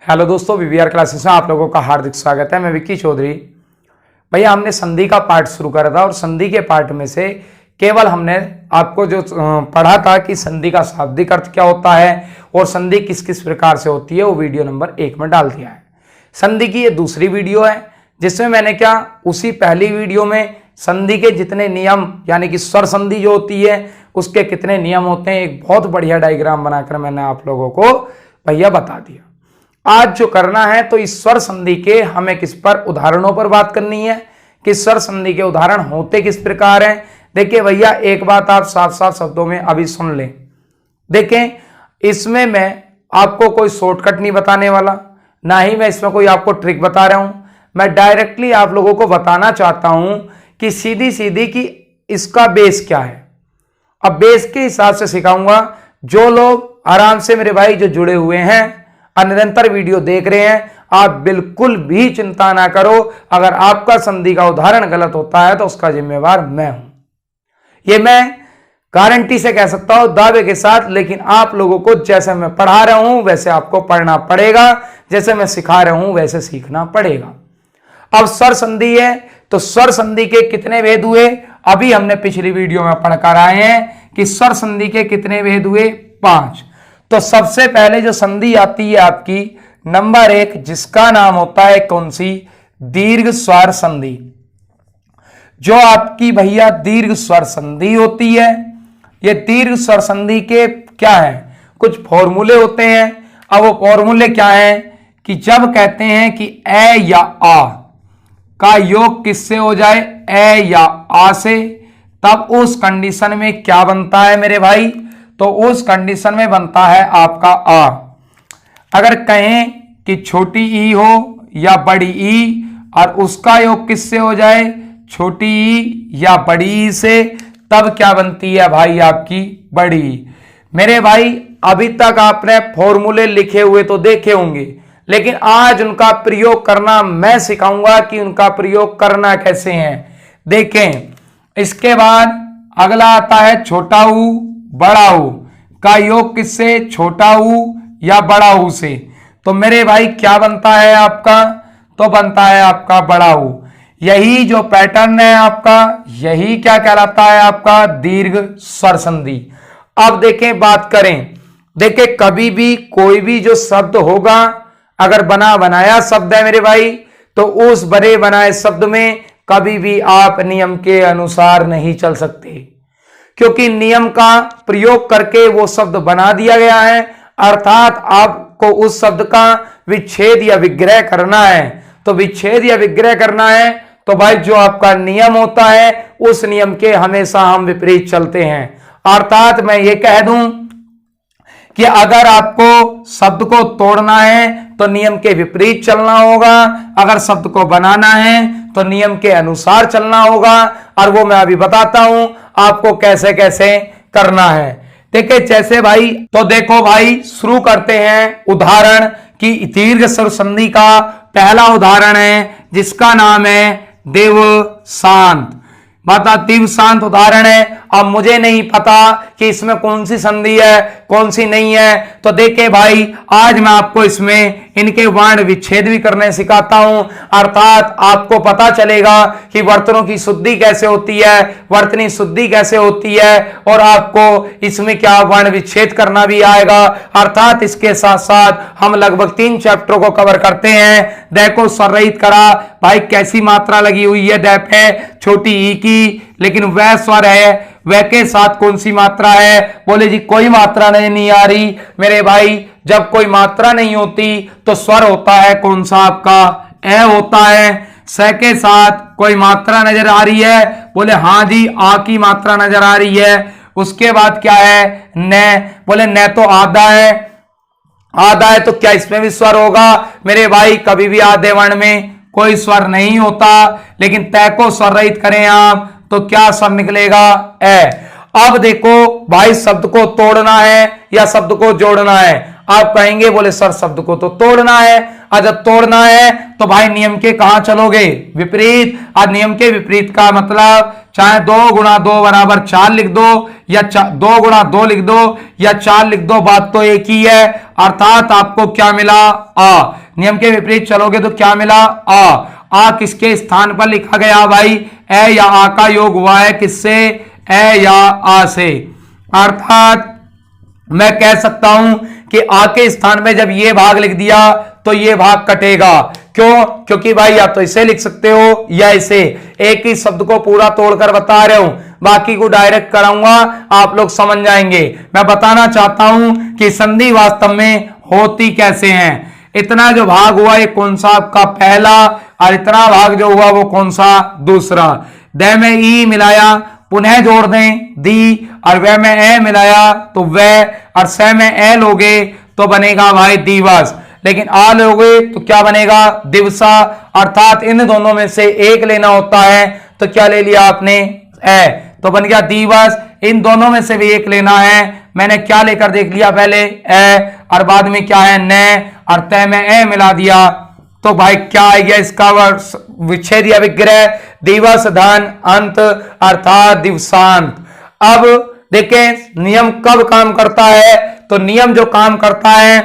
Hello दोस्तों, VVR classes में आप लोगों का हार्दिक स्वागत है। मैं विक्की चौधरी। भैया हमने संधि का पार्ट शुरू करा था और संधि के पार्ट में से केवल हमने आपको जो पढ़ा था कि संधि का शाब्दिक अर्थ क्या होता है और संधि किस किस प्रकार से होती है, वो वीडियो नंबर 1 में डाल दिया है। संधि की ये दूसरी वीडियो है जिसमें मैंने क्या उसी पहली वीडियो में संधि के जितने नियम यानी कि स्वर संधि जो होती है उसके कितने नियम होते हैं एक बहुत बढ़िया डायग्राम बनाकर मैंने आप लोगों को भैया बता दिया। आज जो करना है तो इस स्वर संधि के हमें किस पर उदाहरणों पर बात करनी है कि स्वर संधि के उदाहरण होते किस प्रकार हैं। देखिए भैया, एक बात आप साफ साफ शब्दों में अभी सुन लें। देखें, इसमें मैं आपको कोई शॉर्टकट नहीं बताने वाला, ना ही मैं इसमें कोई आपको ट्रिक बता रहा हूं। मैं डायरेक्टली आप लोगों को बताना चाहता हूं कि सीधी सीधी कि इसका बेस क्या है। अब बेस के हिसाब से सिखाऊंगा। जो लोग आराम से मेरे भाई जो जुड़े हुए हैं और निरंतर वीडियो देख रहे हैं, आप बिल्कुल भी चिंता ना करो। अगर आपका संधि का उदाहरण गलत होता है तो उसका जिम्मेवार मैं हूं। ये मैं गारंटी से कह सकता हूं, दावे के साथ। लेकिन आप लोगों को जैसे मैं पढ़ा रहा हूं वैसे आपको पढ़ना पड़ेगा, जैसे मैं सिखा रहा हूं वैसे सीखना पड़ेगा। अब स्वर संधि है तो स्वर संधि के कितने भेद हुए अभी हमने पिछली वीडियो में पढ़कर आए हैं कि स्वर संधि के कितने भेद हुए, 5। तो सबसे पहले जो संधि आती है आपकी नंबर 1, जिसका नाम होता है कौन सी, दीर्घ स्वर संधि। जो आपकी भैया दीर्घ स्वर संधि होती है, ये दीर्घ स्वर संधि के क्या है, कुछ फॉर्मूले होते हैं। अब वो फॉर्मूले क्या है कि जब कहते हैं कि ए या आ का योग किससे हो जाए, ए या आ से, तब उस कंडीशन में क्या बनता है मेरे भाई, तो उस कंडीशन में बनता है आपका आ। अगर कहें कि छोटी ई हो या बड़ी ई और उसका योग किससे हो जाए, छोटी ई या बड़ी ई से, तब क्या बनती है भाई आपकी बड़ी ई। मेरे भाई अभी तक आपने फॉर्मूले लिखे हुए तो देखे होंगे, लेकिन आज उनका प्रयोग करना मैं सिखाऊंगा कि उनका प्रयोग करना कैसे है। देखें, इसके बाद अगला आता है छोटा ऊ बड़ा ऊ का योग किससे, छोटा ऊ या बड़ा ऊ से। तो मेरे भाई क्या बनता है आपका, तो बनता है आपका बड़ा ऊ। यही जो पैटर्न है आपका, यही क्या कहलाता है आपका दीर्घ स्वर संधि। अब देखें, बात करें, देखें कभी भी कोई भी जो शब्द होगा, अगर बना बनाया शब्द है मेरे भाई, तो उस बने बनाए शब्द में कभी भी आप नियम के अनुसार नहीं चल सकते, क्योंकि नियम का प्रयोग करके वो शब्द बना दिया गया है। अर्थात आपको उस शब्द का विच्छेद या विग्रह करना है। तो विच्छेद या विग्रह करना है तो भाई जो आपका नियम होता है उस नियम के हमेशा हम विपरीत चलते हैं। अर्थात मैं ये कह दूं कि अगर आपको शब्द को तोड़ना है तो नियम के विपरीत चलना होगा, अगर शब्द को बनाना है तो नियम के अनुसार चलना होगा। और वो मैं अभी बताता हूं आपको कैसे कैसे करना है। देखिए जैसे भाई, तो देखो भाई शुरू करते हैं उदाहरण की दीर्घ स्वर संधि का पहला उदाहरण है जिसका नाम है देव शांत। बता, दिव्य शांत उदाहरण है। अब मुझे नहीं पता कि इसमें कौन सी संधि है कौन सी नहीं है, तो देखे भाई आज मैं आपको इसमें इनके वर्ण विच्छेद भी करने सिखाता हूं। अर्थात आपको पता चलेगा कि वर्तनों की शुद्धि कैसे होती है, वर्तनी शुद्धि कैसे होती है, और आपको इसमें क्या वर्ण विच्छेद करना भी आएगा। अर्थात इसके साथ साथ हम लगभग 3 चैप्टरों को कवर करते हैं। देखो स्वर रहित करा भाई, कैसी मात्रा लगी हुई है दै पे, छोटी ई की, लेकिन वह स्वर है, वह के साथ कौन सी मात्रा है, बोले जी कोई मात्रा नहीं आ रही। मेरे भाई जब कोई मात्रा नहीं होती तो स्वर होता है कौन सा आपका, ए होता है। स के साथ कोई मात्रा नजर आ रही है, बोले हाँ जी आ की मात्रा नजर आ रही है। उसके बाद क्या है, न, बोले न तो आधा है, आधा है तो क्या इसमें भी स्वर होगा मेरे भाई, कभी भी आधे वर्ण में कोई स्वर नहीं होता। लेकिन तय को स्वर रहित करें आप तो क्या स्वर निकलेगा, ए। अब देखो भाई शब्द को तोड़ना है या शब्द को जोड़ना है। आप कहेंगे बोले सर शब्द को तो तोड़ना है, और जब तोड़ना है तो भाई नियम के कहां चलोगे, विपरीत। और नियम के विपरीत का मतलब चाहे 2 गुणा 2 बराबर 4 लिख दो, या 2 गुणा 2 लिख दो, या 4 लिख दो, बात तो एक ही है। अर्थात आपको क्या मिला, आ। नियम के विपरीत चलोगे तो क्या मिला, आ किसके स्थान पर लिखा गया भाई, ए या आ का योग हुआ है किससे, ए या आ से। अर्थात मैं कह सकता हूं कि आ के स्थान में जब ये भाग लिख दिया तो ये भाग कटेगा। क्यों, क्योंकि भाई या तो इसे लिख सकते हो या इसे, एक ही शब्द को पूरा तोड़कर बता रहे हूं, बाकी को डायरेक्ट कराऊंगा, आप लोग समझ जाएंगे। मैं बताना चाहता हूं कि संधि वास्तव में होती कैसे हैं। इतना जो भाग हुआ ये कौन सा आपका पहला, और इतना भाग जो हुआ वो कौन सा दूसरा। द में ई मिलाया, पुनः जोड़ दें दी, और वह में ए मिलाया तो वह, और स में ए लोगे तो बनेगा भाई दिवस, लेकिन आ लोगे तो क्या बनेगा, दिवसा। अर्थात इन दोनों में से एक लेना होता है तो क्या ले लिया आपने, ए, तो बन गया दिवस। इन दोनों में से भी एक लेना है, मैंने क्या लेकर देख लिया, पहले ए और बाद में क्या है न, और तय में ए मिला दिया तो भाई क्या आ गया इसका विच्छेद या विग्रह, दिवस धन अंत अर्थात दिवसांत। अब देखें नियम कब काम करता है, तो नियम जो काम करता है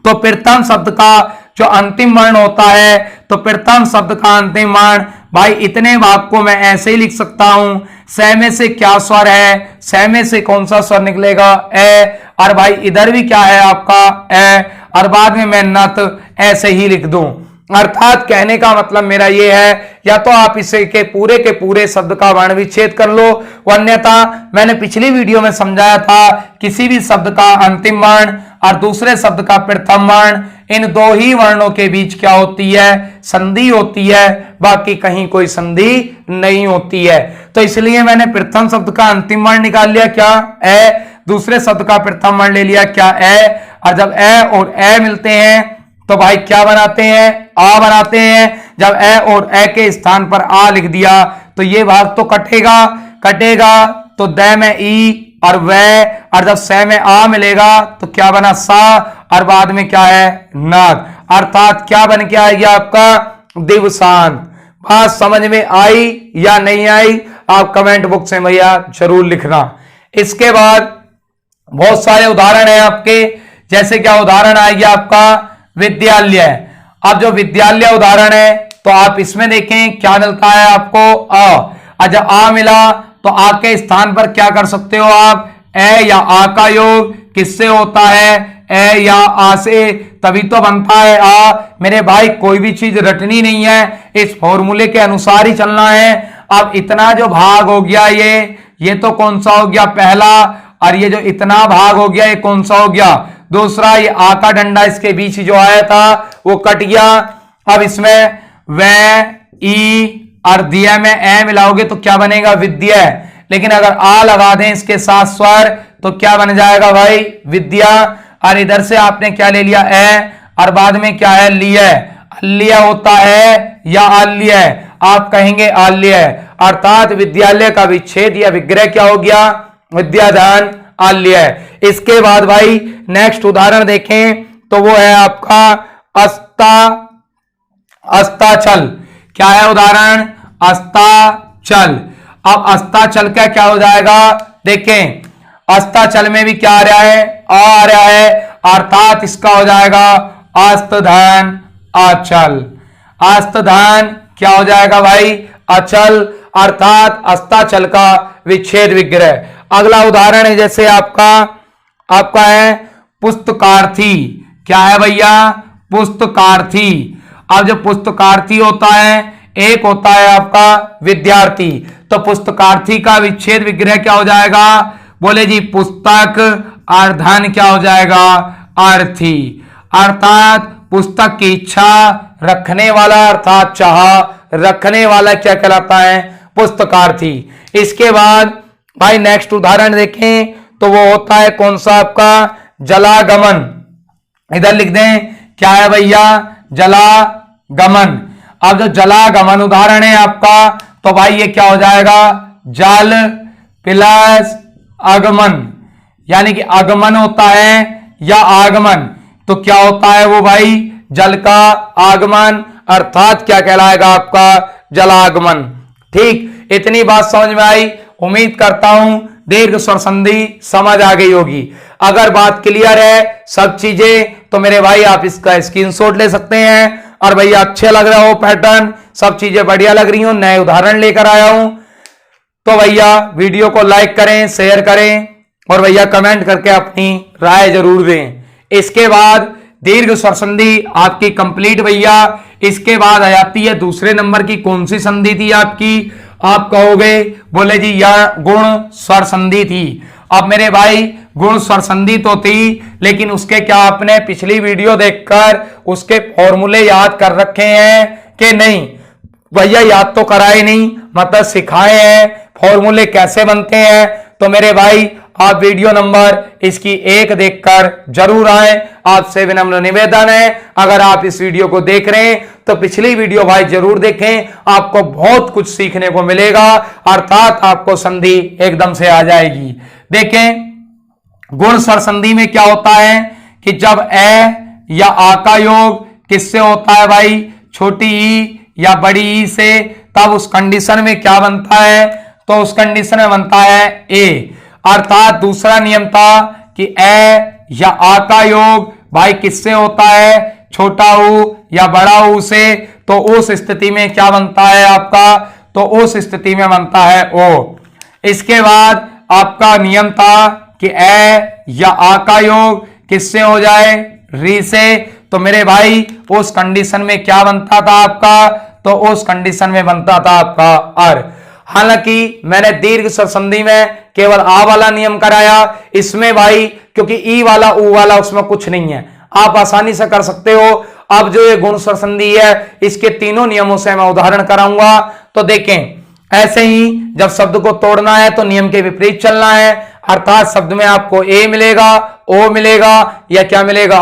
तो प्रथम शब्द का जो अंतिम वर्ण होता है, तो प्रथम शब्द का अंतिम वर्ण भाई इतने भाग को मैं ऐसे ही लिख सकता हूं, स में से क्या स्वर है, स में से कौन सा स्वर निकलेगा, ए, और भाई इधर भी क्या है आपका ए, और बाद में मैं नत ऐसे ही लिख दूं। अर्थात कहने का मतलब मेरा ये है, या तो आप इसे के पूरे शब्द का वर्ण विच्छेद कर लो, अन्यथा मैंने पिछली वीडियो में समझाया था किसी भी शब्द का अंतिम वर्ण और दूसरे शब्द का प्रथम वर्ण, इन दो ही वर्णों के बीच क्या होती है, संधि होती है, बाकी कहीं कोई संधि नहीं होती है। तो इसलिए मैंने प्रथम शब्द का अंतिम वर्ण निकाल लिया क्या, ए, दूसरे शब्द का प्रथम वर्ण ले लिया क्या, ए, और जब ए और ए मिलते हैं तो भाई क्या बनाते हैं, आ बनाते हैं। जब ए और ए के स्थान पर आ लिख दिया तो ये भाग तो कटेगा तो द में ई और वह, और जब स में आ मिलेगा तो क्या बना सा, और बाद में क्या है नाग, अर्थात क्या बन के आएगा आपका दिवसांत। बात समझ में आई या नहीं आई, आप कमेंट बॉक्स में भैया जरूर लिखना। इसके बाद बहुत सारे उदाहरण है आपके, जैसे क्या उदाहरण आएगा आपका विद्यालय। अब जो विद्यालय उदाहरण है तो आप इसमें देखें क्या मिलता है आपको, आ, और जब आ मिला तो आ के स्थान पर क्या कर सकते हो आप, ए या आ का योग किससे होता है, ए या आ से, तभी तो बनता है आ। मेरे भाई कोई भी चीज रटनी नहीं है, इस फॉर्मूले के अनुसार ही चलना है। अब इतना जो भाग हो गया ये तो कौन सा हो गया पहला, और ये जो इतना भाग हो गया ये कौन सा हो गया दूसरा। ये आ का डंडा इसके बीच जो आया था वो कट गया। अब इसमें वह ई और दिया में ए मिलाओगे तो क्या बनेगा विद्या, लेकिन अगर आ लगा दें इसके साथ स्वर तो क्या बन जाएगा भाई विद्या। और इधर से आपने क्या ले लिया ए, और बाद में क्या है लिया, लिया होता है या आल्य, आप कहेंगे आल्य, अर्थात विद्यालय का विच्छेद या विग्रह क्या हो गया विद्याधन आल्य। इसके बाद भाई नेक्स्ट उदाहरण देखें तो वो है आपका अस्ताचल। क्या है उदाहरण, अस्ताचल। अब अस्ताचल का क्या हो जाएगा, देखें अस्ताचल में भी क्या आ रहा है, आ रहा है, अर्थात इसका हो जाएगा अस्तधन अचल। अस्तधन क्या हो जाएगा भाई अचल, अर्थात अस्ताचल का विच्छेद विग्रह। अगला उदाहरण है जैसे आपका है पुस्तकार्थी। क्या है भैया पुस्तकार्थी। अब जो पुस्तकार्थी होता है एक होता है आपका विद्यार्थी, तो पुस्तकार्थी का विच्छेद विग्रह क्या हो जाएगा, बोले जी पुस्तक और धन क्या हो जाएगा अर्थी, अर्थात पुस्तक की इच्छा रखने वाला, अर्थात चाह रखने वाला क्या कहलाता है पुस्तकार्थी। इसके बाद भाई नेक्स्ट उदाहरण देखें तो वो होता है कौन सा आपका जलागमन। इधर लिख दें क्या है भैया जलागमन। अब जो जलागमन उदाहरण है आपका तो भाई ये क्या हो जाएगा जल प्लस आगमन, यानी कि आगमन होता है या आगमन, तो क्या होता है वो भाई जल का आगमन, अर्थात क्या कहलाएगा आपका जलागमन। ठीक, इतनी बात समझ में आई। उम्मीद करता हूं दीर्घ स्वर संधि समझ आ गई होगी। अगर बात क्लियर है सब चीजें, तो मेरे भाई आप इसका स्क्रीनशॉट ले सकते हैं। और भैया अच्छे लग रहा हो पैटर्न, सब चीजें बढ़िया लग रही हो, नए उदाहरण लेकर आया हूं, तो भैया वीडियो को लाइक करें, शेयर करें और भैया कमेंट करके अपनी राय जरूर दें। इसके बाद दीर्घ स्वर संधि आपकी कंप्लीट भैया। इसके बाद आ जाती है दूसरे नंबर की, कौन सी संधि थी आपकी? आप कहोगे बोले जी यह गुण स्वर संधि थी। अब मेरे भाई गुण स्वर संधि तो थी, लेकिन उसके क्या आपने पिछली वीडियो देखकर उसके फॉर्मूले याद कर रखे हैं कि नहीं? भैया याद तो कराए नहीं, मतलब सिखाए हैं फॉर्मूले कैसे बनते हैं। तो मेरे भाई आप वीडियो नंबर इसकी 1 देखकर जरूर आए। आपसे विनम्र निवेदन है, अगर आप इस वीडियो को देख रहे हैं तो पिछली वीडियो भाई जरूर देखें, आपको बहुत कुछ सीखने को मिलेगा, अर्थात आपको संधि एकदम से आ जाएगी। देखें गुण स्वर संधि में क्या होता है कि जब ए या आ का योग किससे होता है भाई? छोटी ई या बड़ी ई से, तब उस कंडीशन में क्या बनता है? तो उस कंडीशन में बनता है ए। अर्थात दूसरा नियम था कि ए या आ का योग भाई किससे होता है? छोटा ऊ या बड़ा ऊ से, तो उस स्थिति में क्या बनता है आपका? तो उस स्थिति में बनता है ओ। इसके बाद आपका नियम था कि ए या आ का योग किससे हो जाए? री से, तो मेरे भाई उस कंडीशन में क्या बनता था आपका? तो उस कंडीशन में बनता था आपका अर। हालांकि मैंने दीर्घ स्वर संधि में केवल आ वाला नियम कराया, इसमें भाई क्योंकि ई वाला ऊ वाला उसमें कुछ नहीं है, आप आसानी से कर सकते हो। अब जो ये गुण स्वर संधि है इसके तीनों नियमों से मैं उदाहरण कराऊंगा। तो देखें ऐसे ही जब शब्द को तोड़ना है तो नियम के विपरीत चलना है, अर्थात शब्द में आपको ए मिलेगा, ओ मिलेगा या क्या मिलेगा?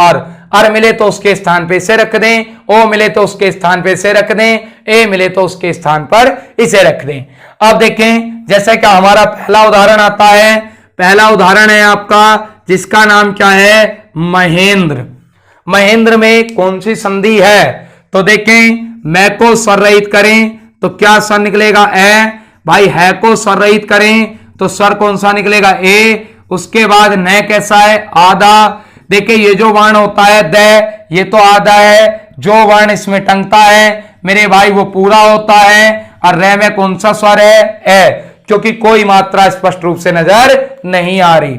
अर मिले तो उसके स्थान पे इसे रख दें, ओ मिले तो उसके स्थान पे इसे रख दें, ए मिले तो उसके स्थान पर इसे रख दें। अब देखें जैसे कि हमारा पहला उदाहरण आता है, पहला उदाहरण है आपका जिसका नाम क्या है? महेंद्र। महेंद्र में कौन सी संधि है? तो देखें मैं को स्वर रहित करें तो क्या स्वर निकलेगा? ए। भाई है को स्वर रहित करें तो स्वर कौन सा निकलेगा? ए। उसके बाद न कैसा है? आधा। देखिए ये जो वर्ण होता है द, ये तो आधा है, जो वर्ण इसमें टंगता है मेरे भाई वो पूरा होता है। और रे में कौन सा स्वर है? ए, क्योंकि कोई मात्रा स्पष्ट रूप से नजर नहीं आ रही।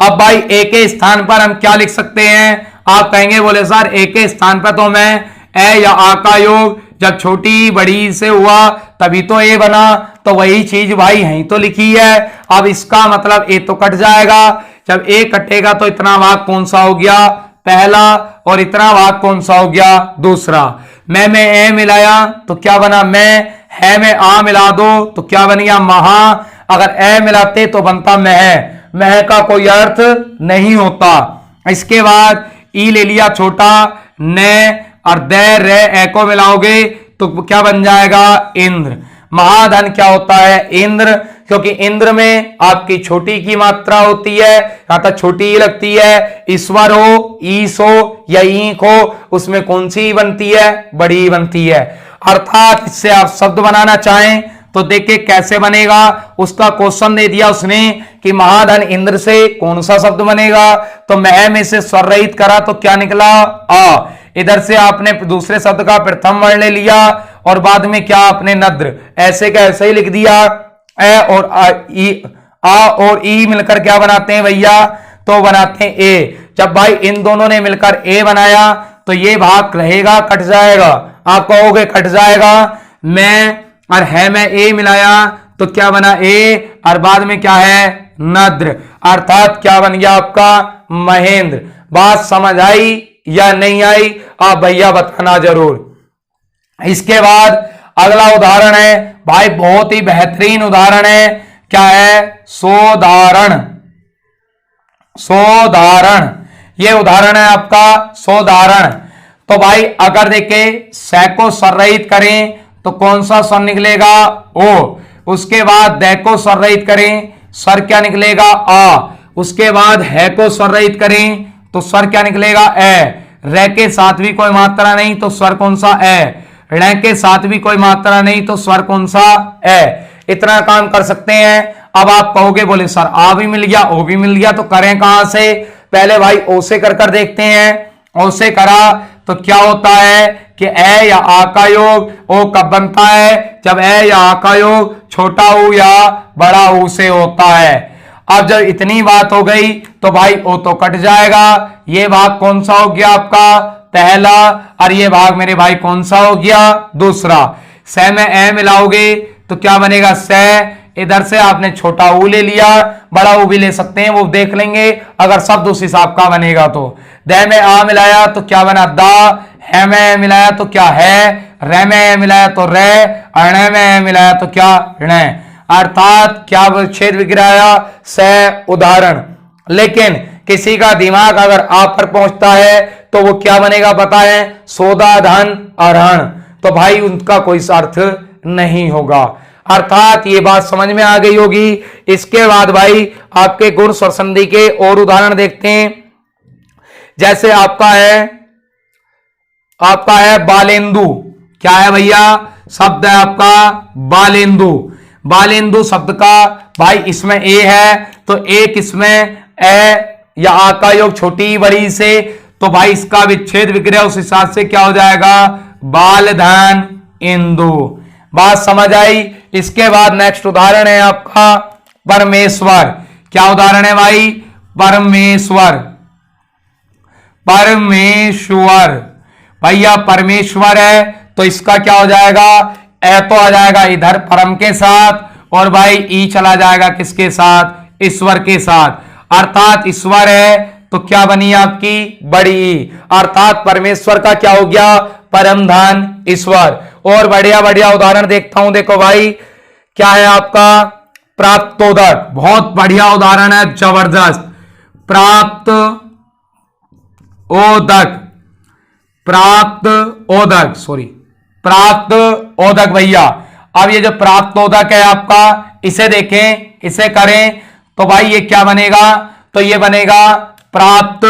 अब भाई ए के स्थान पर हम क्या लिख सकते हैं? आप कहेंगे बोले सर ए के स्थान पर तो मैं ए या आ का योग जब छोटी बड़ी से हुआ तभी तो ए बना, तो वही चीज भाई यहीं तो लिखी है। अब इसका मतलब ए तो कट जाएगा, जब ए कटेगा तो इतना भाग कौन सा हो गया? पहला, और इतना भाग कौन सा हो गया? दूसरा। मैं में ए मिलाया तो क्या बना? मैं। है में आ मिला दो तो क्या बन गया? महा। अगर ए मिलाते तो बनता मह। मह का कोई अर्थ नहीं होता। इसके बाद ई ले लिया छोटा, न और द रे ए को मिलाओगे तो क्या बन जाएगा? इंद्र। महाधन क्या होता है? इंद्र, क्योंकि इंद्र में आपकी छोटी की मात्रा होती है, यहां तक छोटी ही लगती है। ईश्वर हो, ईस हो या ईख हो, उसमें कौन सी बनती है? बड़ी बनती है। अर्थात इससे आप शब्द बनाना चाहें तो देखिए कैसे बनेगा। उसका क्वेश्चन दे दिया उसने कि महाधन इंद्र से कौन सा शब्द बनेगा, तो मह में से स्वर रहित करा तो क्या निकला? आ। इधर से आपने दूसरे शब्द का प्रथम वर्ण ले लिया और बाद में क्या आपने नद्र, ऐसे का ऐसे ही लिख दिया। ए और आ और ई मिलकर क्या बनाते हैं भैया? तो बनाते हैं ए। जब भाई इन दोनों ने मिलकर ए बनाया तो ये भाग रहेगा, कट जाएगा। आप कहोगे कट जाएगा, मैं और है मैं ए मिलाया तो क्या बना? ए, और बाद में क्या है? नद्र। अर्थात क्या बन गया आपका? महेंद्र। बात समझ आई या नहीं आई? आप भैया बताना जरूर। इसके बाद अगला उदाहरण है भाई, बहुत ही बेहतरीन उदाहरण है। क्या है? सोदाहरण। सोदाहरण, ये उदाहरण है आपका सोदाहरण। तो भाई अगर देखे से को स्वर रहित करें तो कौन सा स्वर निकलेगा? ओ। उसके बाद द को स्वर रहित करें, स्वर क्या निकलेगा? आ। उसके बाद है को स्वर रहित करें तो स्वर क्या निकलेगा ए। रे के साथ भी कोई मात्रा नहीं तो स्वर कौन सा ए। ण के साथ भी कोई मात्रा नहीं तो स्वर कौन सा ए। इतना काम कर सकते हैं। अब आप कहोगे बोले सर आ भी मिल गया ओ भी मिल गया तो करें कहां से। पहले भाई ओ से कर देखते हैं। ओ से करा तो क्या होता है कि ए या आ का योग ओ कब बनता है, जब ए या आ का योग छोटा ऊ या बड़ा ऊ से होता है। अब जब इतनी बात हो गई तो भाई ओ तो कट जाएगा। ये भाग कौन सा हो गया आपका पहला, और ये भाग मेरे भाई कौन सा हो गया दूसरा। से में ए मिलाओगे तो क्या बनेगा से। इधर से आपने छोटा ऊ ले लिया, बड़ा ऊ भी ले सकते हैं, वो देख लेंगे अगर शब्द उस हिसाब का बनेगा तो। दे में आ मिलाया तो क्या बना दा, है में मिलाया तो क्या है, रे में मिलाया तो रे, अणे में मिलाया तो क्या ण। अर्थात क्या छेद विग्रह से उदाहरण। लेकिन किसी का दिमाग अगर आप पर पहुंचता है तो वो क्या बनेगा पता है, सोदा धन अरहण, तो भाई उनका कोई अर्थ नहीं होगा। अर्थात ये बात समझ में आ गई होगी। इसके बाद भाई आपके गुण स्वर संधि के और उदाहरण देखते हैं। जैसे आपका है बालेंदु। क्या है भैया, शब्द है आपका बालेंदु। बालेंदु शब्द का भाई इसमें ए है तो एक इसमें ए या आ का योग छोटी बड़ी से, तो भाई इसका विच्छेद विग्रह उस हिसाब से क्या हो जाएगा बाल धन इंदु। बात समझ आई। इसके बाद नेक्स्ट उदाहरण है आपका परमेश्वर। क्या उदाहरण है भाई परमेश्वर। परमेश्वर भैया परमेश्वर है तो इसका क्या हो जाएगा, ए तो आ जाएगा इधर परम के साथ और भाई ई चला जाएगा किसके साथ, ईश्वर के साथ। अर्थात ईश्वर है तो क्या बनी आपकी बड़ी ई। अर्थात परमेश्वर का क्या हो गया परम धन ईश्वर। और बढ़िया बढ़िया उदाहरण देखता हूं। देखो भाई क्या है आपका प्राप्तोदक। बहुत बढ़िया उदाहरण है, जबरदस्त। प्राप्त ओदक, प्राप्त ओदक, सॉरी प्राप्त ओदक भैया। अब ये जो प्राप्त ओदक है आपका, इसे देखें, इसे करें तो भाई ये क्या बनेगा, तो ये बनेगा प्राप्त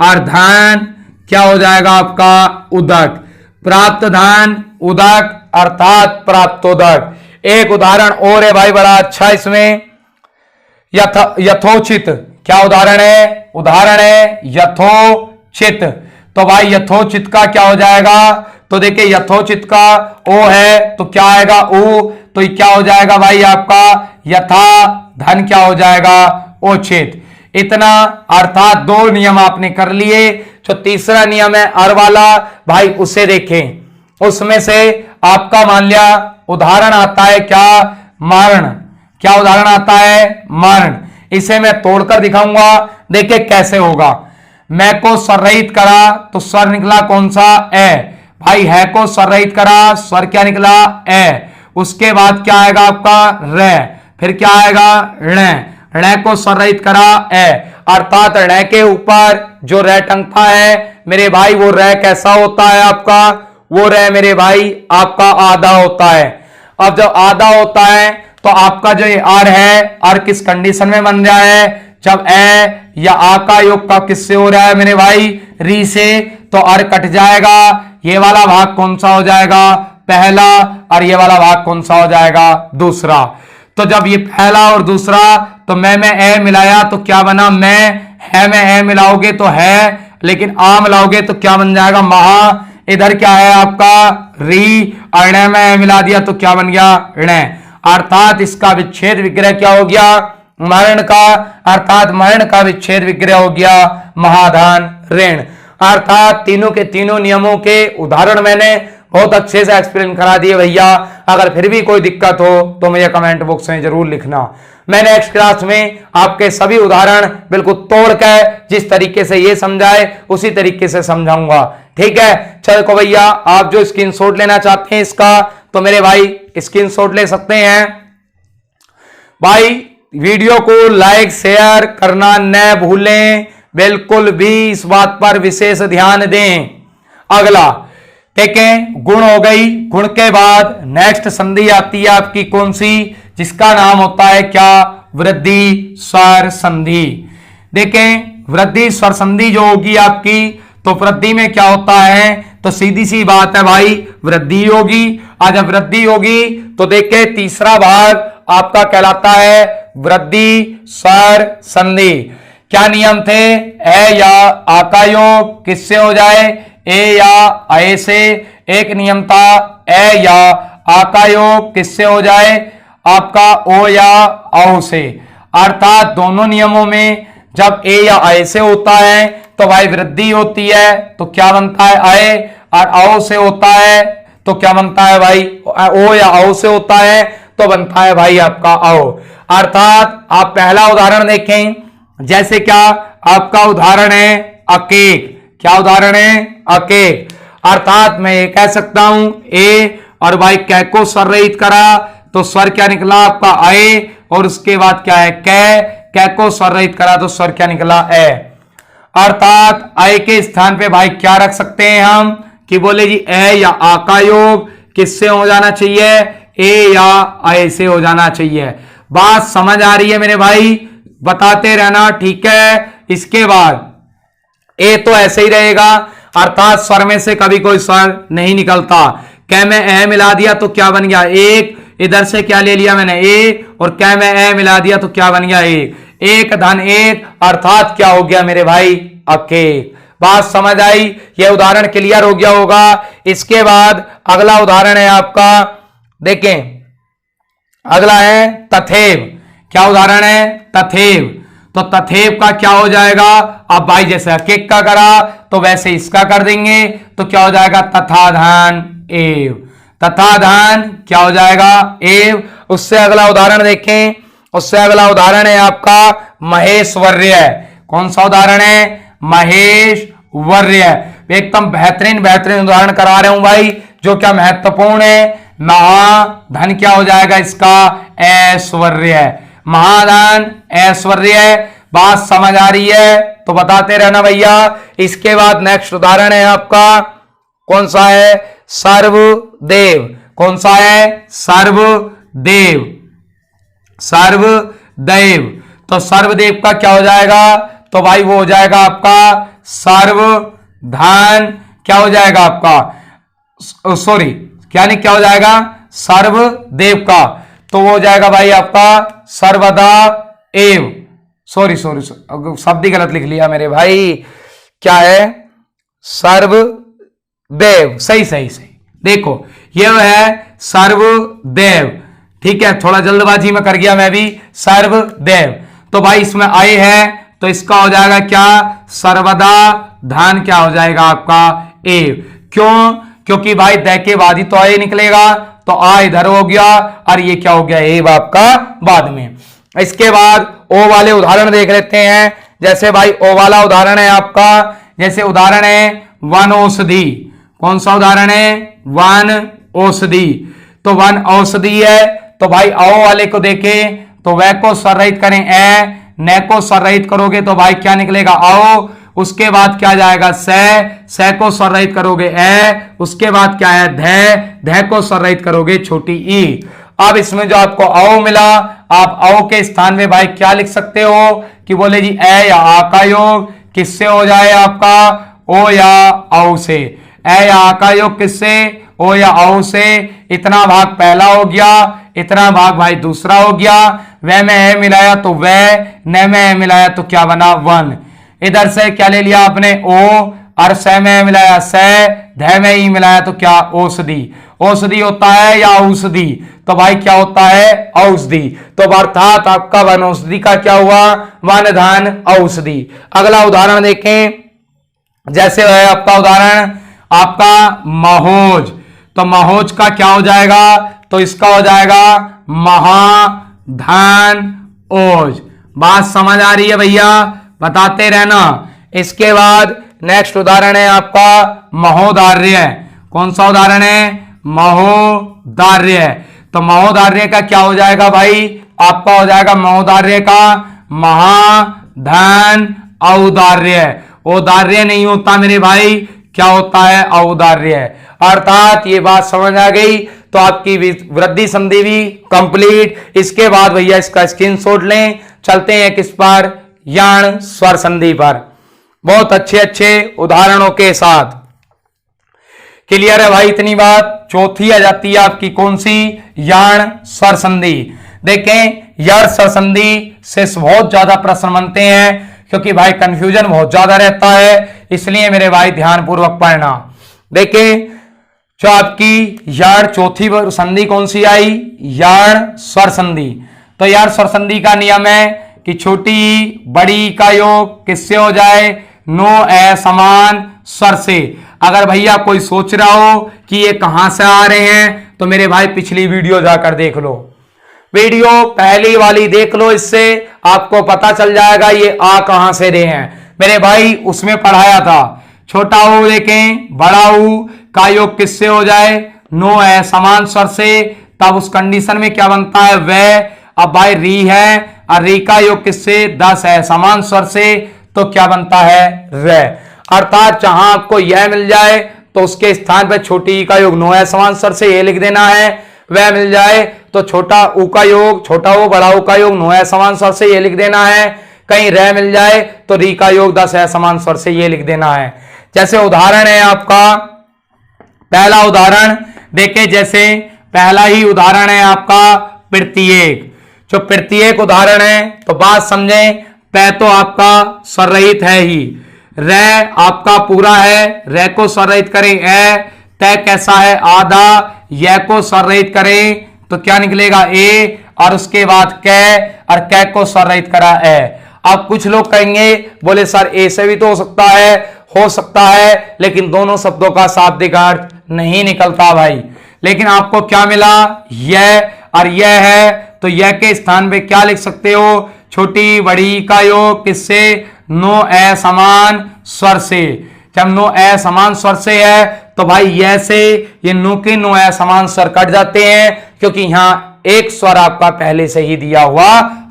और धन क्या हो जाएगा आपका उदक। प्राप्त धन उदक अर्थात प्राप्तोदक। एक उदाहरण और है भाई बड़ा अच्छा इसमें, यथोचित। क्या उदाहरण है, उदाहरण है यथोचित। तो भाई यथोचित का क्या हो जाएगा, तो देखिए यथोचित का ओ है तो क्या आएगा ऊ, तो क्या हो जाएगा भाई आपका यथा धन क्या हो जाएगा ओचित। इतना अर्थात दो नियम आपने कर लिए। जो तीसरा नियम है अर वाला भाई उसे देखें। उसमें से आपका मान लिया उदाहरण आता है क्या मरण। क्या उदाहरण आता है मरण। इसे मैं तोड़कर दिखाऊंगा, देखिए कैसे होगा। मैं को स्वर रहित करा तो स्वर निकला कौन सा ए। भाई है को स्वर रहित करा स्वर क्या निकला ए। उसके बाद क्या आएगा आपका रे, फिर क्या आएगा ऋण। ऋण को स्वर रहित करा ए। अर्थात ऋण के ऊपर जो रे टंगता है मेरे भाई वो रे कैसा होता है आपका, वो रे मेरे भाई आपका आधा होता है। अब जब आधा होता है तो आपका जो ये आर है, आर किस कंडीशन में बन रहा है, जब ए या आ का योग का किससे हो रहा है मेरे भाई री से, तो आर कट जाएगा। ये वाला भाग कौन सा हो जाएगा पहला, और ये वाला भाग कौन सा हो जाएगा दूसरा। तो जब ये पहला और दूसरा, तो मैं ए मिलाया तो क्या बना मैं, है में ए मिलाओगे तो है, लेकिन आ मिलाओगे तो क्या बन जाएगा महा। इधर क्या है आपका री, अर्ण में मिला दिया तो क्या बन गया ऋण। अर्थात इसका विच्छेद विग्रह क्या हो गया मरण का, अर्थात मरण का विच्छेद विग्रह हो गया महाधान ऋण। अर्थात तीनों के तीनों नियमों के उदाहरण मैंने बहुत अच्छे से एक्सप्लेन करा दिए भैया। अगर फिर भी कोई दिक्कत हो तो मुझे कमेंट बॉक्स में जरूर लिखना। मैं नेक्स्ट क्लास में आपके सभी उदाहरण बिल्कुल तोड़कर जिस तरीके से ये समझाए उसी तरीके से समझाऊंगा। ठीक है, चलो भैया आप जो स्क्रीनशॉट लेना चाहते हैं इसका, तो मेरे भाई स्क्रीनशॉट ले सकते हैं। भाई वीडियो को लाइक शेयर करना न भूलें, बिल्कुल भी इस बात पर विशेष ध्यान दें। अगला देखें गुण हो गई। गुण के बाद नेक्स्ट संधि आती है आपकी कौन सी, जिसका नाम होता है क्या वृद्धि स्वर संधि। देखें वृद्धि स्वर संधि जो होगी आपकी, तो वृद्धि में क्या होता है, तो सीधी सी बात है भाई वृद्धि होगी। आज जब वृद्धि होगी तो देखें तीसरा भाग आपका कहलाता है वृद्धि स्वर संधि। क्या नियम थे, ए या आ का योग किससे हो जाए, ए या ए से। एक नियम था ए या आ का योग किससे हो जाए, आपका ओ या औ से। अर्थात दोनों नियमों में जब ए या ए से होता है तो भाई वृद्धि होती है, तो क्या बनता है ए, और औ से होता है तो क्या बनता है भाई, ओ या औ से होता है तो बनता है भाई आपका औ। अर्थात आप पहला उदाहरण देखें, जैसे क्या आपका उदाहरण है अकेक। क्या उदाहरण है, अकेक। अर्थात मैं ये कह सकता हूं ए, और भाई कै को स्वर रहित करा तो स्वर क्या निकला आपका ए, और उसके बाद क्या है कै को स्वर रहित करा तो स्वर क्या निकला ए। अर्थात ए के स्थान पे भाई क्या रख सकते हैं हम, कि बोले जी ए या आ का योग किससे हो जाना चाहिए, ए या ए से हो जाना चाहिए। बात समझ आ रही है मेरे भाई, बताते रहना, ठीक है। इसके बाद ए तो ऐसे ही रहेगा, अर्थात स्वर में से कभी कोई स्वर नहीं निकलता। कै में ए मिला दिया तो क्या बन गया एक, इधर से क्या ले लिया मैंने ए, और कै में ए मिला दिया तो क्या बन गया एक, एक धन एक, अर्थात क्या हो गया मेरे भाई अकेक। बात समझ आई, यह उदाहरण क्लियर हो गया होगा। इसके बाद अगला उदाहरण है आपका, देखें अगला है तथेव। क्या उदाहरण है, तथेव। तो तथेव का क्या हो जाएगा, अब भाई जैसे अकेक का करा तो वैसे इसका कर देंगे, तो क्या हो जाएगा तथाधान एव। तथाधान क्या हो जाएगा एव। उससे अगला उदाहरण देखें, उससे अगला उदाहरण है आपका महेश्वर्य। कौन सा उदाहरण है, महेश्वर्य। एकदम बेहतरीन बेहतरीन उदाहरण करा रहे हूं भाई, जो क्या महत्वपूर्ण है। महाधन क्या हो जाएगा इसका, ऐश्वर्य। महाधन ऐश्वर्य। बात समझ आ रही है तो बताते रहना भैया। इसके बाद नेक्स्ट उदाहरण है आपका, कौन सा है, सर्वदेव। कौन सा है, सर्वदेव। सर्वदेव। तो सर्वदेव का क्या हो जाएगा, तो भाई वो हो जाएगा आपका सर्वधान। क्या हो जाएगा आपका, सॉरी क्या नहीं, क्या हो जाएगा सर्वदेव का, तो वो हो जाएगा भाई आपका सर्वदा एव। सॉरी सॉरी शब्द ही गलत लिख लिया मेरे भाई। क्या है, सर्वदेव। सही सही सही। देखो ये है सर्वदेव, ठीक है, थोड़ा जल्दबाजी में कर गया मैं भी। सर्वदेव, तो भाई इसमें आए है तो इसका हो जाएगा क्या, सर्वदा धान क्या हो जाएगा आपका एव। क्यों, क्योंकि भाई दै के बाद ही तो आए निकलेगा, तो आ इधर हो गया और ये क्या हो गया एव आपका बाद में। इसके बाद ओ वाले उदाहरण देख लेते हैं। जैसे भाई ओ वाला उदाहरण है आपका, जैसे उदाहरण है वन औषधि। कौन सा उदाहरण है, वन औषधि। तो वन औषधि है, तो भाई औ वाले को देखें तो वह को स्वर रहित करें ए, न को स्वर रहित करोगे तो भाई क्या निकलेगा औ। उसके बाद क्या जाएगा से को स्वर रहित करोगे ए। उसके बाद क्या है धै को स्वर रहित करोगे छोटी ई। अब इसमें जो आपको औ मिला, आप औ के स्थान में भाई क्या लिख सकते हो, कि बोले जी ए या आ का योग किससे हो जाए आपका, ओ या औ से। ए या आ का योग किससे, ओ या औ से। इतना भाग पहला हो गया, इतना भाग भाई दूसरा हो गया। वह में ए मिलाया तो वह, न में ए मिलाया तो क्या बना वन। इधर से क्या ले लिया आपने ओ, और से में मिलाया से, ध में ई मिलाया तो क्या औषधि। औषधि होता है या औषधि, तो भाई क्या होता है औषधि। तो अर्थात आपका वन औषधि का क्या हुआ, वन धान औषधि। अगला उदाहरण देखें, जैसे है आपका उदाहरण आपका महोज। तो महोज का क्या हो जाएगा, तो इसका हो जाएगा महाधान ओज। बात समझ आ रही है भैया, बताते रहना। इसके बाद नेक्स्ट उदाहरण है आपका महोदार्य। कौन सा उदाहरण है, महोदार्य। तो महोदार्य का क्या हो जाएगा भाई, आपका हो जाएगा महोदार्य का महाधन औदार्य। औदार्य नहीं होता मेरे भाई, क्या होता है, औदार्य। अर्थात ये बात समझ आ गई तो आपकी वृद्धि संधि भी कंप्लीट। इसके बाद भैया इसका स्क्रीनशॉट लें। चलते हैं किस पर, याण स्वर संधि पर, बहुत अच्छे अच्छे उदाहरणों के साथ। क्लियर है भाई इतनी बात। चौथी आ जाती है आपकी कौन सी, याण स्वर संधि। देखें याण स्वर संधि से बहुत ज्यादा प्रश्न बनते हैं क्योंकि भाई कंफ्यूजन बहुत ज्यादा रहता है, इसलिए मेरे भाई ध्यान पूर्वक पढ़ना। देखें जो आपकी याण चौथी संधि कौन सी आई, याण स्वर संधि। तो याण स्वर संधि का नियम है कि छोटी बड़ी का योग किससे हो जाए, नो असमान स्वर से। अगर भैया कोई सोच रहा हो कि ये कहां से आ रहे हैं तो मेरे भाई पिछली वीडियो जाकर देख लो, वीडियो पहली वाली देख लो, इससे आपको पता चल जाएगा ये आ कहां से रहे हैं। मेरे भाई उसमें पढ़ाया था छोटा ऊ देखें बड़ा ऊ का योग किससे हो जाए, नो असमान स्वर से। तब उस कंडीशन में क्या बनता है, वह। अब भाई री है और री का योग किससे, 10 असमान स्वर से, तो क्या बनता है, रे। अर्थात जहां आपको यह मिल जाए तो उसके स्थान पर छोटी ई का योग नो असमान स्वर से ये लिख देना है, वह मिल जाए तो छोटा ऊ का योग, छोटा ऊ बड़ा ऊ का योग नो असमान स्वर से ये लिख देना है। कहीं रे मिल जाए तो री का योग 10 असमान स्वर से ये लिख देना है। जैसे उदाहरण है आपका पहला उदाहरण, देखे जैसे पहला ही उदाहरण है आपका प्रत्येक। जो प्रत्येक उदाहरण है तो बात समझें, पै तो आपका स्वर रहित है ही, रे आपका पूरा है, रे को स्वर रहित करें ए, तय कैसा है आधा, य को स्वर रहित करें तो क्या निकलेगा ए, और उसके बाद कै, और कै को स्वर रहित करा ए। अब कुछ लोग कहेंगे बोले सर ए से भी तो हो सकता है, लेकिन दोनों शब्दों का शाब्दिक अर्थ नहीं निकलता भाई। लेकिन आपको क्या मिला, यह और यह है, तो यह के स्थान पे क्या लिख सकते हो, छोटी बड़ी का योग किससे, नो असमान स्वर से। जब नो असमान स्वर से है तो भाई यह से ये नो के नो असमान स्वर कट जाते हैं, क्योंकि यहां एक स्वर आपका पहले से ही दिया हुआ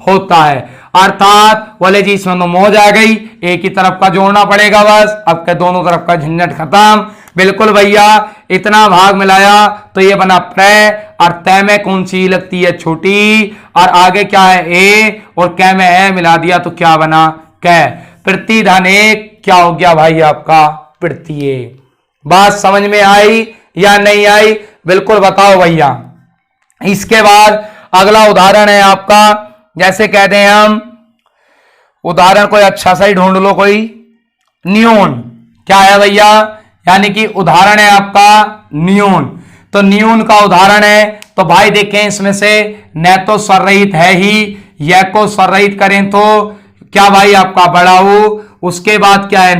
होता है। अर्थात बोले जी इसमें तो मौज आ गई, एक ही तरफ का जोड़ना पड़ेगा बस, अब के दोनों तरफ का झंझट खत्म। बिल्कुल भैया, इतना भाग मिलाया तो ये बना प्र, और तय में कौन सी लगती है, छोटी, और आगे क्या है ए, और कै में ए मिला दिया तो क्या बना, कै। प्रतिधन एक क्या हो गया भाई आपका, प्रत्येक। बात समझ में आई या नहीं आई, बिल्कुल बताओ भैया। इसके बाद अगला उदाहरण है आपका, जैसे कहते हैं हम, उदाहरण कोई अच्छा सा ही ढूंढ लो कोई, न्यून। क्या है भैया, यानी कि उदाहरण है आपका न्यून। तो न्यून का उदाहरण है तो भाई देखें इसमें से न तो स्वर रहित है ही, यह को स्वर रहित करें तो क्या भाई आपका बड़ा ऊ, उसके बाद क्या है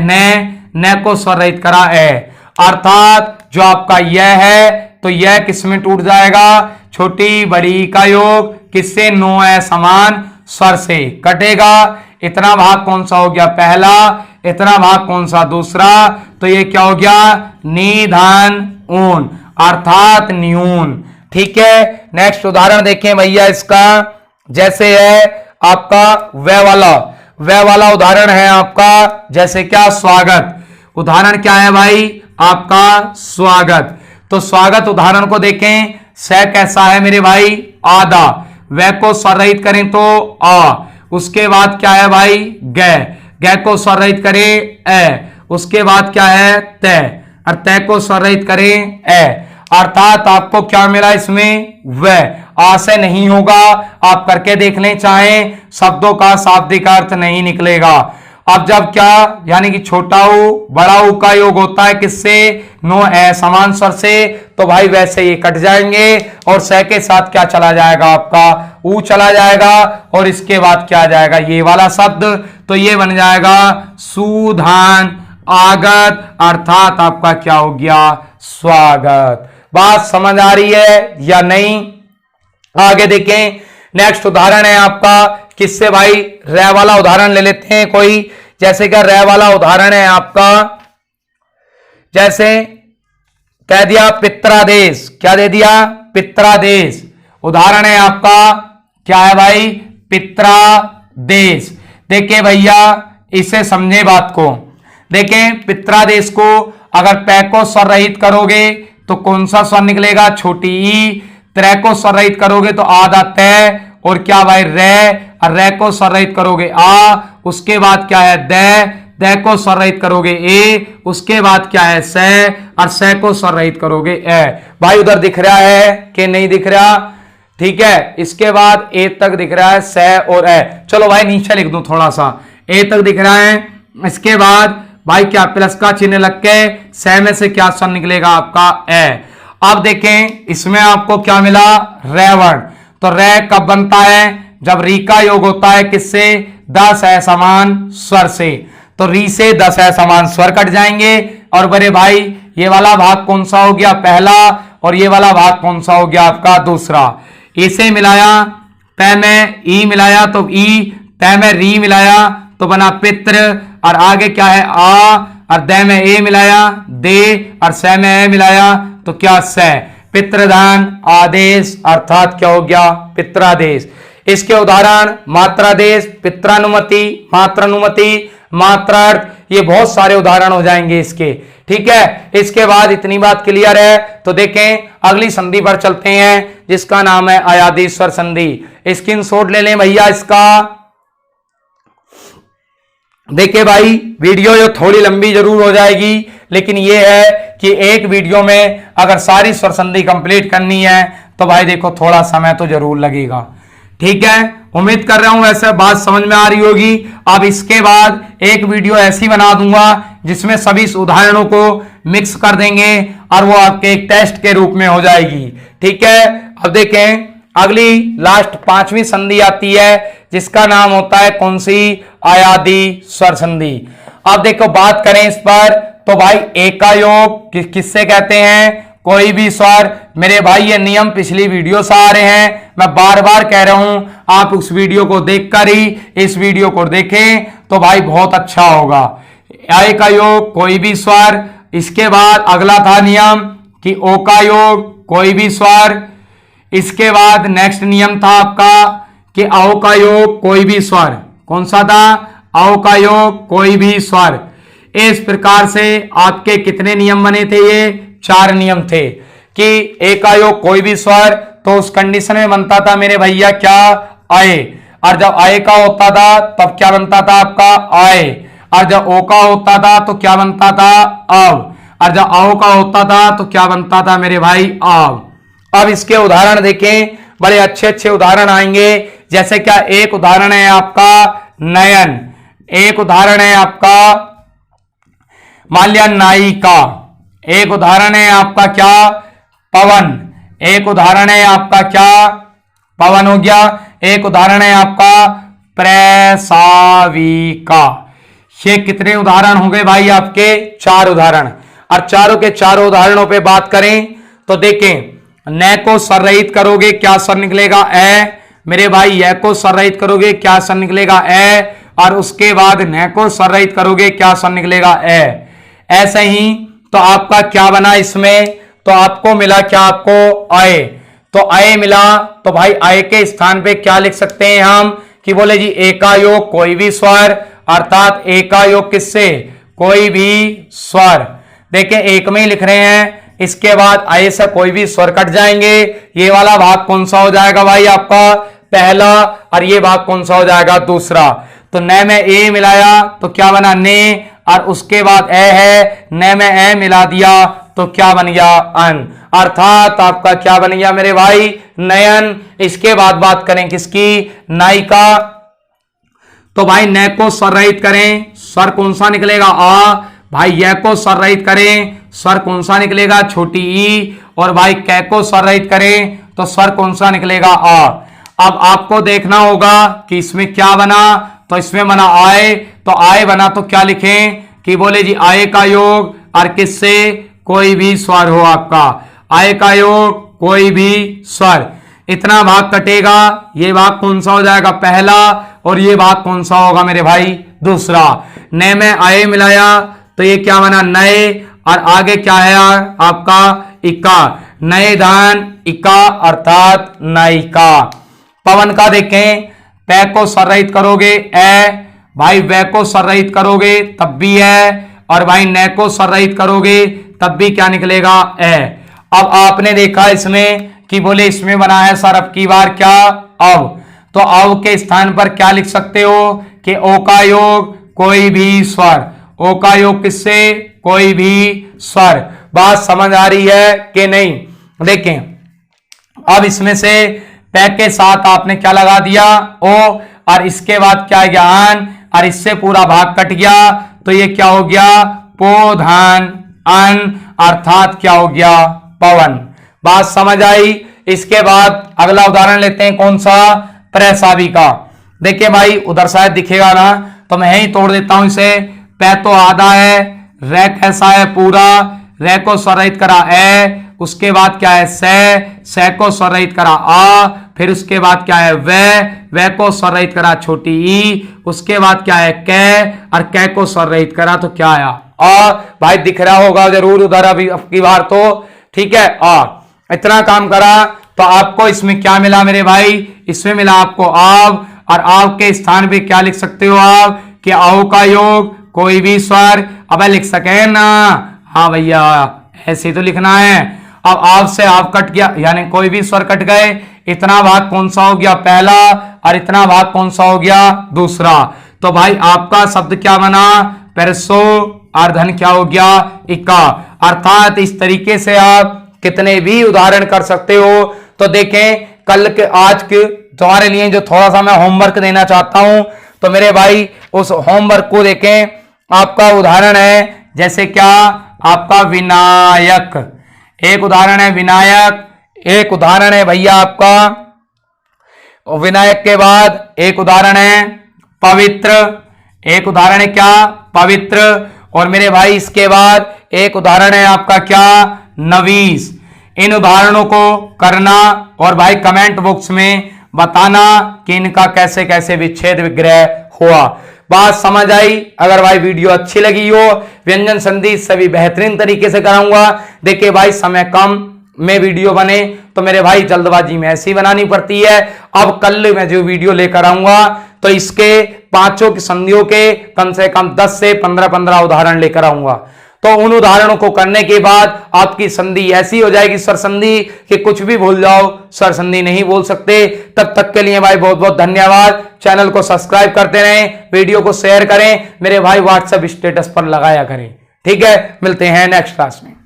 न को स्वर रहित करा है। अर्थात जो आपका यह है तो यह किसमें टूट जाएगा, छोटी बड़ी का योग किससे, नो असमान स्वर से कटेगा। इतना भाग कौन सा हो गया, पहला, इतना भाग कौन सा, दूसरा, तो ये क्या हो गया, निधन ऊन, अर्थात न्यून। ठीक है, नेक्स्ट उदाहरण देखें भैया इसका, जैसे है आपका वह वाला उदाहरण है आपका, जैसे क्या, स्वागत। उदाहरण क्या है भाई आपका, स्वागत। तो स्वागत उदाहरण को देखें, स कैसा है मेरे भाई, आधा, वह को स्वर रहित करें तो आ, उसके बाद क्या है भाई, गै को स्वर रहित करें ए, उसके बाद क्या है तय, और तय को स्वर रहित करें ए। अर्थात आपको क्या मिला इसमें, वह। आ से नहीं होगा, आप करके देख लें चाहें, शब्दों का शाब्दिक अर्थ नहीं निकलेगा। अब जब क्या, यानी कि छोटा ऊ बड़ा ऊ का योग होता है किससे, नो असमान स्वर से, तो भाई वैसे ये कट जाएंगे और से के साथ क्या चला जाएगा आपका, ऊ चला जाएगा, और इसके बाद क्या आ जाएगा, ये वाला शब्द, तो ये बन जाएगा सुधान आगत, अर्थात आपका क्या हो गया, स्वागत। बात समझ आ रही है या नहीं, आगे देखें। नेक्स्ट उदाहरण है आपका किससे भाई, रे वाला उदाहरण ले लेते हैं कोई, जैसे क्या रे वाला उदाहरण है आपका, जैसे कह दिया पित्रादेश, क्या दे दिया, पित्रादेश। उदाहरण है आपका क्या है भाई, पित्रादेश। देखिए भैया इसे समझे बात को, देखें पित्रादेश को अगर पै को स्वर रहित करोगे तो कौन सा स्वर निकलेगा, छोटी ई। त्रै को स्वर रहित करोगे तो आधा तय, और क्या भाई रे, और रे को स्वर रहित करोगे आ, उसके बाद क्या है दै को स्वर रहित करोगे ए, उसके बाद क्या है से, और से को स्वर रहित करोगे ए। भाई उधर दिख रहा है कि नहीं दिख रहा, ठीक है। इसके बाद ए तक दिख रहा है से और ए, चलो भाई नीचे लिख दूं थोड़ा सा, ए तक दिख रहा है। इसके बाद भाई क्या प्लस का चिन्ह लग के से में से क्या स्वर निकलेगा आपका ए। अब देखें इसमें आपको क्या मिला, रे वर्ण। तो रे कब बनता है, जब री का योग होता है किससे, 10 असमान स्वर से। तो री से 10 असमान स्वर कट जाएंगे। और बड़े भाई ये वाला भाग कौन सा हो गया, पहला, और ये वाला भाग कौन सा हो गया आपका दूसरा। इसे मिलाया, पै में ई मिलाया तो ई, तै में री मिलाया तो बना पित्र, और आगे क्या है आ, और दे में ए मिलाया दे, और से में ए मिलाया तो क्या से। पितृदान आदेश अर्थात क्या हो गया, पित्रादेश। इसके उदाहरण मात्रादेश, पित्रानुमति, मात्रानुमति, मात्रार्थ, ये बहुत सारे उदाहरण हो जाएंगे इसके, ठीक है। इसके बाद इतनी बात क्लियर है तो देखें अगली संधि पर चलते हैं जिसका नाम है अयादी स्वर संधि। स्क्रीनशॉट ले लें भैया इसका। देखिए भाई वीडियो ये थोड़ी लंबी जरूर हो जाएगी, लेकिन ये है कि एक वीडियो में अगर सारी स्वर संधि कंप्लीट करनी है तो भाई देखो थोड़ा समय तो जरूर लगेगा, ठीक है। उम्मीद कर रहा हूं ऐसे बात समझ में आ रही होगी। अब इसके बाद एक वीडियो ऐसी बना दूंगा जिसमें सभी उदाहरणों को मिक्स कर देंगे और वो आपके एक टेस्ट के रूप में हो जाएगी, ठीक है। अब देखें अगली लास्ट 5वीं संधि आती है जिसका नाम होता है कौन सी, अयादी स्वर संधि। अब देखो बात करें इस पर तो भाई एका योग किससे कहते हैं, कोई भी स्वर। मेरे भाई ये नियम पिछली वीडियो से आ रहे हैं, मैं बार बार कह रहा हूं आप उस वीडियो को देखकर ही इस वीडियो को देखें तो भाई बहुत अच्छा होगा। ए का योग कोई भी स्वर। इसके बाद अगला था नियम कि ओ का योग कोई भी स्वर। इसके बाद नेक्स्ट नियम था आपका कि औ का योग कोई भी स्वर। कौन सा था, औ का योग कोई भी स्वर। इस प्रकार से आपके कितने नियम बने थे, ये 4 नियम थे कि ए का योग कोई भी स्वर तो उस कंडीशन में बनता था मेरे भैया क्या, आए। और जब आए का होता था तब क्या बनता था आपका आए। और जब ओ का होता था तो क्या बनता था आव। और जब आओ का होता था तो क्या बनता था मेरे भाई आव। अब इसके उदाहरण देखें, बड़े अच्छे अच्छे उदाहरण आएंगे। जैसे क्या एक उदाहरण है आपका नयन, एक उदाहरण है आपका मान लिया नायिका, एक उदाहरण है आपका क्या पवन, एक उदाहरण है आपका क्या पवन हो गया, एक उदाहरण है आपका प्रसाविका। ये कितने उदाहरण हो गए भाई आपके, 4 उदाहरण। और चारों के चारों उदाहरणों पे बात करें तो देखें न को स्वर रहित करोगे क्या स्वर निकलेगा ए, मेरे भाई य को स्वर रहित करोगे क्या स्वर निकलेगा ए, और उसके बाद न को स्वर रहित करोगे क्या स्वर निकलेगा ए। ऐसे ही तो आपका क्या बना इसमें, तो आपको मिला क्या, आपको आए। तो आए मिला तो भाई आए के स्थान पे क्या लिख सकते हैं हम कि बोले जी एका योग कोई भी स्वर, अर्थात एका योग किससे, कोई भी स्वर। देखिए एक में ही लिख रहे हैं। इसके बाद आए से कोई भी स्वर कट जाएंगे। ये वाला भाग कौन सा हो जाएगा भाई आपका पहला, और ये भाग कौन सा हो जाएगा दूसरा। तो न में ए मिलाया तो क्या बना ने, और उसके बाद ए है, न में ए मिला दिया तो क्या बन गया अन, अर्थात आपका क्या बन गया मेरे भाई नयन। इसके बाद बात करें किसकी, नायिका। तो भाई न को स्वर रहित करें, स्वर कौन सा निकलेगा आ। भाई य को स्वर रहित करें, स्वर कौन सा निकलेगा छोटी ई। और भाई कै को स्वर रहित करें तो स्वर कौन सा निकलेगा आ। अब आपको देखना होगा कि इसमें क्या बना, तो इसमें बना आए। तो आए बना तो क्या लिखें कि बोले जी आए का योग और किससे, कोई भी स्वर हो आपका, आए का योग कोई भी स्वर। इतना भाग कटेगा, ये भाग कौन सा हो जाएगा पहला, और ये भाग कौन सा होगा मेरे भाई दूसरा। न में आए मिलाया तो ये क्या बना नए, और आगे क्या है आपका इक्का, नए धान इक्का अर्थात नायिका। पवन का देखें, पै को स्वर रहित करोगे ए, भाई वै को स्वर रहित करोगे तब भी है, और भाई न को स्वर रहित करोगे तब भी क्या निकलेगा, ए। अब आपने देखा इसमें कि बोले इसमें बना है सर अब की बार क्या, अब। तो अब के स्थान पर क्या लिख सकते हो कि ओ का योग कोई भी स्वर, ओ का योग किससे, कोई भी स्वर। बात समझ आ रही है कि नहीं? देखें अब इसमें से पै के साथ आपने क्या लगा दिया, ओ, और इसके बाद क्या है ज्ञान, और इससे पूरा भाग कट गया तो ये क्या हो गया, पोधन अन, अर्थात क्या हो गया, पवन। बात समझ आई? इसके बाद अगला उदाहरण लेते हैं, कौन सा, प्रसावी का। देखिए भाई उधर शायद दिखेगा ना, तो मैं यही तोड़ देता हूं इसे। पै तो आधा है, रे कैसा है पूरा, रे को स्वरहित करा ए, उसके बाद क्या है से को स्वरहित करा आ, फिर उसके बाद क्या है वे को स्वरहित करा छोटी ई, उसके बाद क्या है कै, और कै को स्वरहित करा तो क्या आया आ। भाई दिख रहा होगा जरूर उधर अभी की बार तो, ठीक है। आ इतना काम करा तो आपको इसमें क्या मिला मेरे भाई, इसमें मिला आपको आव, और आव के स्थान पे क्या लिख सकते हो आप कि आओ का योग कोई भी स्वर। अब लिख सके ना, हाँ भैया ऐसे तो लिखना है। अब आव से आव कट गया यानी कोई भी स्वर कट गए, इतना भाग कौन सा हो गया, पहला, और इतना भाग कौन सा हो गया, दूसरा। तो भाई आपका शब्द क्या बना, परसो, और धन क्या हो गया, इक्का। अर्थात इस तरीके से आप कितने भी उदाहरण कर सकते हो। तो देखें कल के आज के तुम्हारे लिए जो थोड़ा सा मैं होमवर्क देना चाहता हूं, तो मेरे भाई उस होमवर्क को देखें। आपका उदाहरण है जैसे क्या, आपका विनायक, एक उदाहरण है विनायक, एक उदाहरण है भैया आपका विनायक के बाद एक उदाहरण है पवित्र, एक उदाहरण है क्या, पवित्र, और मेरे भाई इसके बाद एक उदाहरण है आपका क्या, नवीस। इन उदाहरणों को करना और भाई कमेंट बॉक्स में बताना कि इनका कैसे कैसे विच्छेद विग्रह हुआ। बात समझ आई? अगर भाई वीडियो अच्छी लगी हो, व्यंजन संधि सभी बेहतरीन तरीके से कराऊंगा। देखिए भाई समय कम में वीडियो बने तो मेरे भाई जल्दबाजी में ऐसी बनानी पड़ती है। अब कल मैं जो वीडियो लेकर आऊंगा तो इसके पांचों की संधियों के कम से कम 10 से 15 उदाहरण लेकर आऊंगा। तो उन उदाहरणों को करने के बाद आपकी संधि ऐसी हो जाएगी स्वर संधि कि कुछ भी भूल जाओ, स्वर संधि नहीं बोल सकते। तब तक के लिए भाई बहुत बहुत धन्यवाद। चैनल को सब्सक्राइब करते रहें, वीडियो को शेयर करें, मेरे भाई व्हाट्सएप स्टेटस पर लगाया करें। ठीक है, मिलते हैं नेक्स्ट क्लास में।